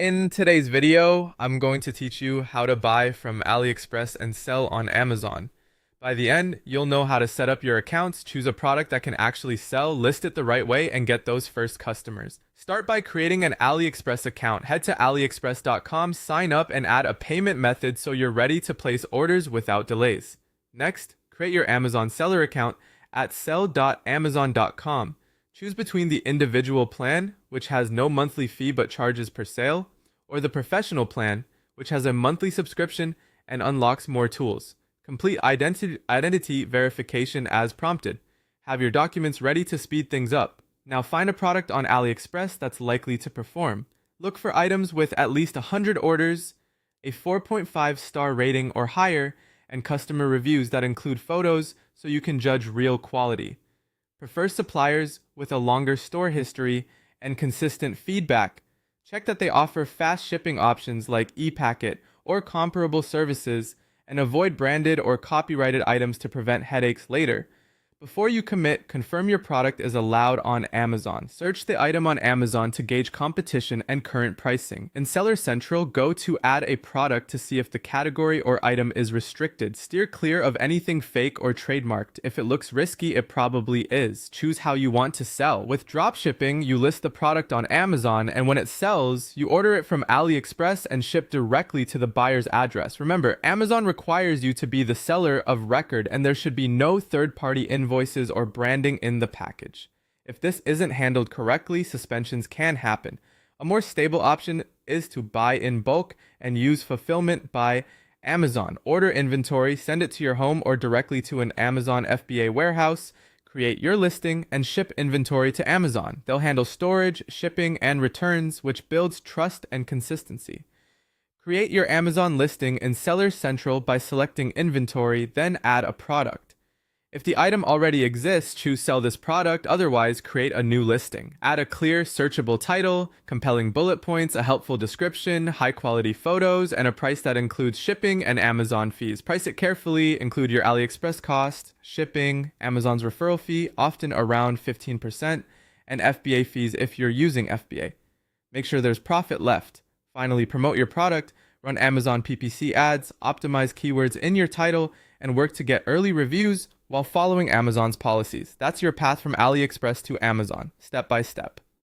In today's video, I'm going to teach you how to buy from AliExpress and sell on Amazon. By the end, you'll know how to set up your accounts, choose a product that can actually sell, list it the right way, and get those first customers. Start by creating an AliExpress account. Head to aliexpress.com, sign up, and add a payment method so you're ready to place orders without delays. Next, create your Amazon seller account at sell.amazon.com. Choose between the individual plan, which has no monthly fee but charges per sale, or the professional plan, which has a monthly subscription and unlocks more tools. Complete identity verification as prompted. Have your documents ready to speed things up. Now find a product on AliExpress that's likely to perform. Look for items with at least 100 orders, a 4.5-star rating or higher, and customer reviews that include photos so you can judge real quality. Prefer suppliers with a longer store history and consistent feedback. Check that they offer fast shipping options like e-packet or comparable services, and avoid branded or copyrighted items to prevent headaches later. Before you commit, confirm your product is allowed on Amazon. Search the item on Amazon to gauge competition and current pricing. In Seller Central, go to Add a Product to see if the category or item is restricted. Steer clear of anything fake or trademarked. If it looks risky, it probably is. Choose how you want to sell. With dropshipping, you list the product on Amazon, and when it sells, you order it from AliExpress and ship directly to the buyer's address. Remember, Amazon requires you to be the seller of record, and there should be no third-party invoices or branding in the package. If this isn't handled correctly, suspensions can happen. A more stable option is to buy in bulk and use fulfillment by Amazon. Order inventory, send it to your home or directly to an Amazon FBA warehouse. Create your listing and ship inventory to Amazon. They'll handle storage, shipping, and returns, which builds trust and consistency. Create your Amazon listing in Seller Central by selecting inventory, then add a product. If the item already exists, choose Sell this product, otherwise create a new listing. Add a clear, searchable title, compelling bullet points, a helpful description, high-quality photos, and a price that includes shipping and Amazon fees. Price it carefully, include your AliExpress cost, shipping, Amazon's referral fee, often around 15%, and FBA fees if you're using FBA. Make sure there's profit left. Finally, promote your product, run Amazon PPC ads, optimize keywords in your title, and work to get early reviews while following Amazon's policies. That's your path from AliExpress to Amazon, step by step.